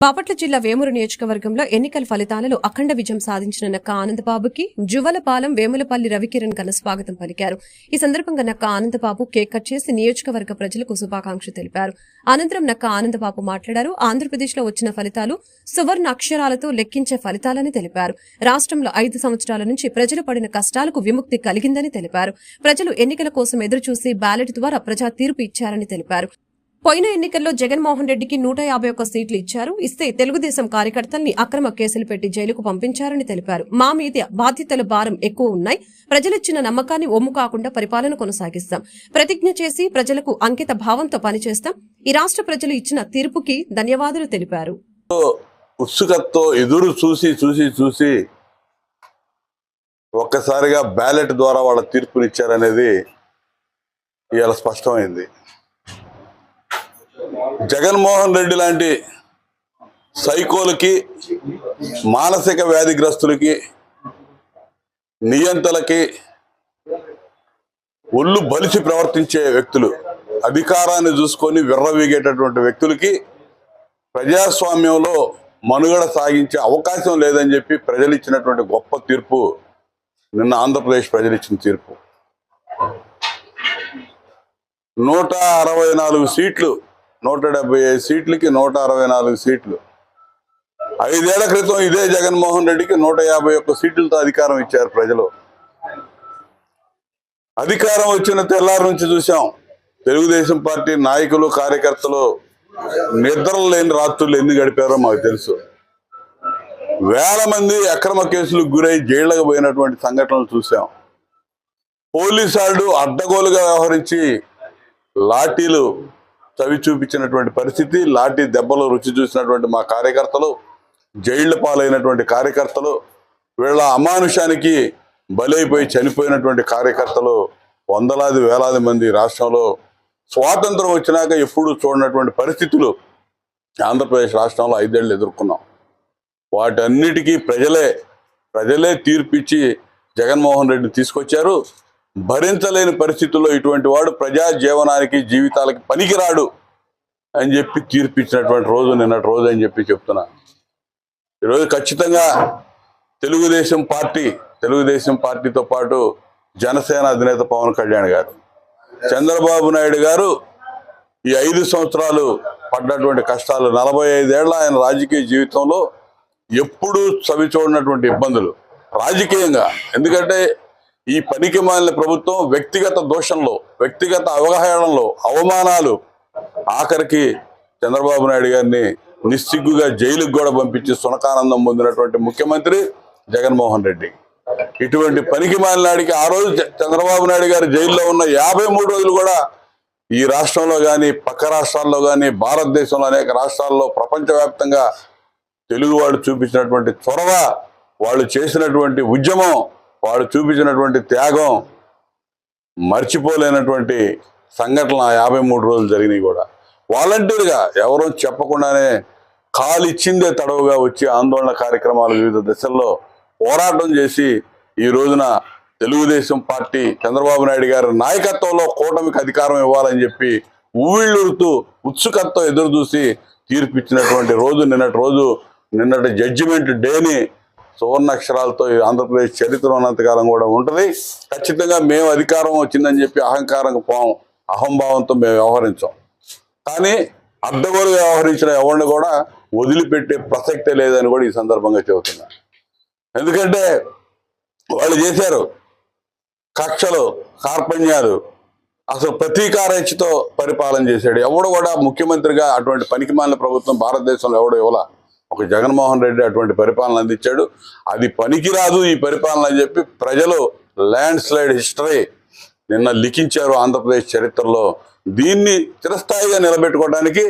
బాపట్ల జిల్లా వేమూరు నియోజకవర్గంలో ఎన్నికల ఫలితాలలో అఖండ విజయం సాధించిన నక్క ఆనందబాబుకి జువ్వలపాలెం వేములపల్లి రవికిరణ్ ఘన స్వాగతం పలికారు. ఈ సందర్భంగా నక్క ఆనందబాబు కేక్ కట్ చేసి నియోజకవర్గ ప్రజలకు శుభాకాంక్షలు తెలిపారు. అనంతరం నక్క ఆనందబాబు మాట్లాడారు. ఆంధ్రప్రదేశ్లో వచ్చిన ఫలితాలు సువర్ణ అక్షరాలతో లెక్కించే ఫలితాలని తెలిపారు. రాష్ట్రంలో 5 సంవత్సరాల నుంచి ప్రజలు పడిన కష్టాలకు విముక్తి కలిగిందని తెలిపారు. ప్రజలు ఎన్నికల కోసం ఎదురుచూసి బ్యాలెట్ ద్వారా ప్రజా తీర్పు ఇచ్చారని తెలిపారు. పోయిన ఎన్నికల్లో జగన్మోహన్ రెడ్డికి 151 సీట్లు ఇచ్చారు. ఇస్తే తెలుగుదేశం కార్యకర్తల్ని అక్రమ కేసులు పెట్టి జైలుకు పంపించారని తెలిపారు. మా మీద బాధ్యతల భారం ఎక్కువ ఉన్నాయి. ప్రజలిచ్చిన నమ్మకాన్ని ఒమ్ము కాకుండా పరిపాలన కొనసాగిస్తాం. ప్రతిజ్ఞ చేసి ప్రజలకు అంకిత భావంతో పనిచేస్తాం. ఈ రాష్ట్ర ప్రజలు ఇచ్చిన తీర్పుకి ధన్యవాదాలు తెలిపారు. ఉత్సుకతతో ఎదురు చూసి ఒక్కసారిగా బ్యాలెట్ ద్వారా వాళ్ళ తీర్పునిచ్చారనేది ఇవాళ స్పష్టమైంది. జగన్మోహన్ రెడ్డి లాంటి సైకోలకి, మానసిక వ్యాధిగ్రస్తులకి, నియంతలకి ఒళ్ళు బలిసి ప్రవర్తించే వ్యక్తులు, అధికారాన్ని చూసుకొని విర్రవీగేటటువంటి వ్యక్తులకి ప్రజాస్వామ్యంలో మనుగడ సాగించే అవకాశం లేదని చెప్పి ప్రజలు ఇచ్చినటువంటి గొప్ప తీర్పు నిన్న ఆంధ్రప్రదేశ్ ప్రజలు ఇచ్చిన తీర్పు. 164 సీట్లు, 175 సీట్లకి 164 సీట్లు. 5 ఏళ్ల క్రితం ఇదే జగన్మోహన్ రెడ్డికి 151 సీట్లతో అధికారం ఇచ్చారు ప్రజలు. అధికారం వచ్చిన తెల్లారి నుంచి చూసాం తెలుగుదేశం పార్టీ నాయకులు, కార్యకర్తలు నిద్రలు లేని రాత్రులు ఎన్ని గడిపారో మాకు తెలుసు. వేల మంది అక్రమ కేసులకు గురై జైళ్లకు పోయినటువంటి సంఘటనలు చూసాం. పోలీసు వాళ్ళు అడ్డగోలుగా వ్యవహరించి లాఠీలు చవి చూపించినటువంటి పరిస్థితి, లాఠీ దెబ్బలు రుచి చూసినటువంటి మా కార్యకర్తలు, జైళ్ల పాలైనటువంటి కార్యకర్తలు, వీళ్ళ అమానుషానికి బలైపోయి చనిపోయినటువంటి కార్యకర్తలు వందలాది వేలాది మంది రాష్ట్రంలో స్వాతంత్రం వచ్చినాక ఎప్పుడూ చూడనటువంటి పరిస్థితులు ఆంధ్రప్రదేశ్ రాష్ట్రంలో 5 ఏళ్ళు ఎదుర్కొన్నాం. వాటన్నిటికీ ప్రజలే తీర్పిచ్చి జగన్మోహన్ రెడ్డి తీసుకొచ్చారు. భరించలేని పరిస్థితుల్లో ఇటువంటి వాడు ప్రజా జీవనానికి, జీవితాలకి పనికిరాడు అని చెప్పి తీర్పిచ్చినటువంటి రోజు నిన్నటి రోజు అని చెప్పి చెప్తున్నా. ఈరోజు ఖచ్చితంగా తెలుగుదేశం పార్టీతో పాటు జనసేన అధినేత పవన్ కళ్యాణ్ గారు, చంద్రబాబు నాయుడు గారు ఈ 5 సంవత్సరాలు పడ్డటువంటి కష్టాలు, 45 ఏళ్ల ఆయన రాజకీయ జీవితంలో ఎప్పుడూ చవి చూడనటువంటి ఇబ్బందులు రాజకీయంగా. ఎందుకంటే ఈ పనికి మాలిన ప్రభుత్వం వ్యక్తిగత దోషంలో, వ్యక్తిగత అవగాహనలో, అవమానాలు, ఆఖరికి చంద్రబాబు నాయుడు గారిని నిస్సిగ్గుగా జైలుకు కూడా పంపించి సునకానందం పొందినటువంటి ముఖ్యమంత్రి జగన్మోహన్ రెడ్డి. ఇటువంటి పనికి మాలినాడికి ఆ రోజు చంద్రబాబు నాయుడు గారు జైల్లో ఉన్న 53 రోజులు కూడా ఈ రాష్ట్రంలో కానీ, పక్క రాష్ట్రాల్లో కానీ, భారతదేశంలో అనేక రాష్ట్రాల్లో, ప్రపంచవ్యాప్తంగా తెలుగు వాళ్ళు చూపించినటువంటి చొరవ, వాళ్ళు చేసినటువంటి ఉద్యమం, వాళ్ళు చూపించినటువంటి త్యాగం మర్చిపోలేనటువంటి సంఘటనలు 53 రోజులు జరిగినాయి. కూడా వాలంటీర్గా ఎవరో చెప్పకుండానే కాలిచ్చిందే తడవుగా వచ్చి ఆందోళన కార్యక్రమాలు వివిధ దశల్లో పోరాటం చేసి ఈ రోజున తెలుగుదేశం పార్టీ చంద్రబాబు నాయుడు గారి నాయకత్వంలో కూటమికి అధికారం ఇవ్వాలని చెప్పి ఊళ్ళూరుతూ ఉత్సుకతతో ఎదురు చూసి తీర్పిచ్చినటువంటి రోజు నిన్నటి జడ్జిమెంట్ డేని సువర్ణాక్షరాలతో ఆంధ్రప్రదేశ్ చరిత్ర ఉన్నంతకాలం కూడా ఉంటుంది. ఖచ్చితంగా మేము అధికారం వచ్చిందని చెప్పి అహంభావంతో మేము వ్యవహరించాం. కానీ అడ్డగోలుగా వ్యవహరించిన ఎవరిని కూడా వదిలిపెట్టే ప్రసక్తే లేదని కూడా ఈ సందర్భంగా చెబుతున్నా. ఎందుకంటే వాళ్ళు చేశారు కక్షలు, కార్పణ్యాలు, అసలు ప్రతీకారేచ్ఛతో పరిపాలన చేశాడు. ఎవడు కూడా ముఖ్యమంత్రిగా అటువంటి పనికిమాలిన ప్రభుత్వం భారతదేశంలో ఎవడో ఇవ్వాల. ఒక జగన్మోహన్ రెడ్డి అటువంటి పరిపాలన అందించాడు. అది పనికిరాదు ఈ పరిపాలన అని చెప్పి ప్రజలు ల్యాండ్ స్లైడ్ హిస్టరీ నిన్న లిఖించారు ఆంధ్రప్రదేశ్ చరిత్రలో. దీన్ని చిరస్థాయిగా నిలబెట్టుకోవడానికి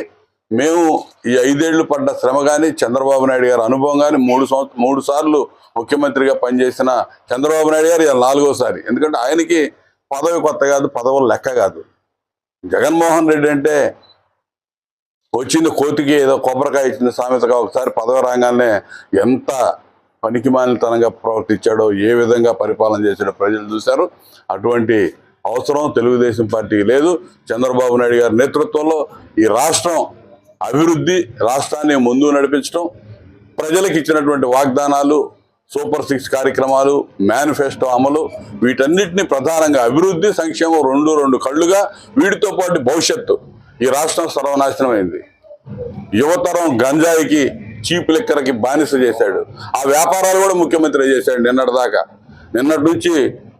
మేము ఈ 5 ఏళ్లు పడ్డ శ్రమ కానీ, చంద్రబాబు నాయుడు గారి అనుభవం కానీ, 3 సార్లు ముఖ్యమంత్రిగా పనిచేసిన చంద్రబాబు నాయుడు గారు ఇలా 4వ సారి. ఎందుకంటే ఆయనకి పదవి కొత్త కాదు, పదవులు లెక్క కాదు. జగన్మోహన్ రెడ్డి అంటే వచ్చింది కోతికి ఏదో కొబ్బరికాయ ఇచ్చింది సామెతగా ఒకసారి పదవి రాగానే ఎంత పనికిమాలినతనంగా ప్రవర్తించాడో, ఏ విధంగా పరిపాలన చేశాడో ప్రజలు చూశారు. అటువంటి అవసరం తెలుగుదేశం పార్టీకి లేదు. చంద్రబాబు నాయుడు గారి నేతృత్వంలో ఈ రాష్ట్రం అభివృద్ధి, రాష్ట్రాన్ని ముందు నడిపించడం, ప్రజలకు ఇచ్చినటువంటి వాగ్దానాలు, సూపర్ 6 కార్యక్రమాలు, మేనిఫెస్టో అమలు, వీటన్నిటిని ప్రధానంగా అభివృద్ధి, సంక్షేమం రెండు కళ్ళుగా, వీటితో పాటు భవిష్యత్తు. ఈ రాష్ట్రం సర్వనాశనమైంది. యువతరం గంజాయికి, చీప్ లిక్కర్కి బానిస చేశాడు. ఆ వ్యాపారాలు కూడా ముఖ్యమంత్రి చేశాడు నిన్నటి నుంచి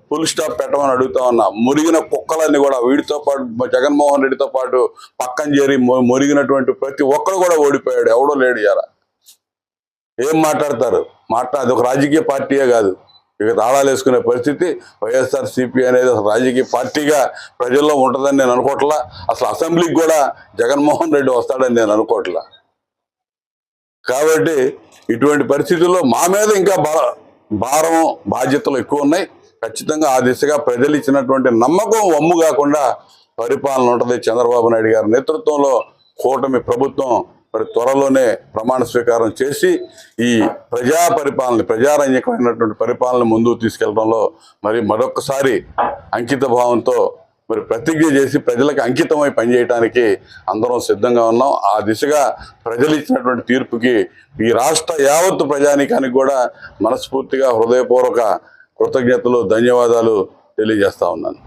ఫుల్ స్టాప్ పెట్టమని అడుగుతా ఉన్నా. మురిగిన కుక్కలన్నీ కూడా వీడితో పాటు, జగన్మోహన్ రెడ్డితో పాటు పక్కన చేరి మురిగినటువంటి ప్రతి ఒక్కరు కూడా ఓడిపోయాడు. ఎవడో లేడు ఇయాల. ఏం మాట్లాడతారు? అది ఒక రాజకీయ పార్టీయే కాదు. ఇక తాళాలు వేసుకునే పరిస్థితి. వైఎస్ఆర్సీపీ అనేది అసలు రాజకీయ పార్టీగా ప్రజల్లో ఉంటుందని నేను అనుకోవట్లా. అసలు అసెంబ్లీకి కూడా జగన్మోహన్ రెడ్డి వస్తాడని నేను అనుకోవట్లా. కాబట్టి ఇటువంటి పరిస్థితుల్లో మా మీద ఇంకా భారం, బాధ్యతలు ఎక్కువ ఉన్నాయి. ఖచ్చితంగా ఆ దిశగా ప్రజలు ఇచ్చినటువంటి నమ్మకం వమ్ము కాకుండా పరిపాలన ఉంటుంది. చంద్రబాబు నాయుడు గారి నేతృత్వంలో కూటమి ప్రభుత్వం మరి త్వరలోనే ప్రమాణ స్వీకారం చేసి ఈ ప్రజారంజకమైనటువంటి పరిపాలన ముందుకు తీసుకెళ్లడంలో మరి మరొకసారి అంకిత భావంతో మరి ప్రతిజ్ఞ చేసి ప్రజలకు అంకితమై పనిచేయడానికి అందరం సిద్ధంగా ఉన్నాం. ఆ దిశగా ప్రజలు ఇచ్చినటువంటి తీర్పుకి ఈ రాష్ట్ర యావత్తు ప్రజానీకానికి కూడా మనస్ఫూర్తిగా హృదయపూర్వక కృతజ్ఞతలు, ధన్యవాదాలు తెలియజేస్తా ఉన్నాను.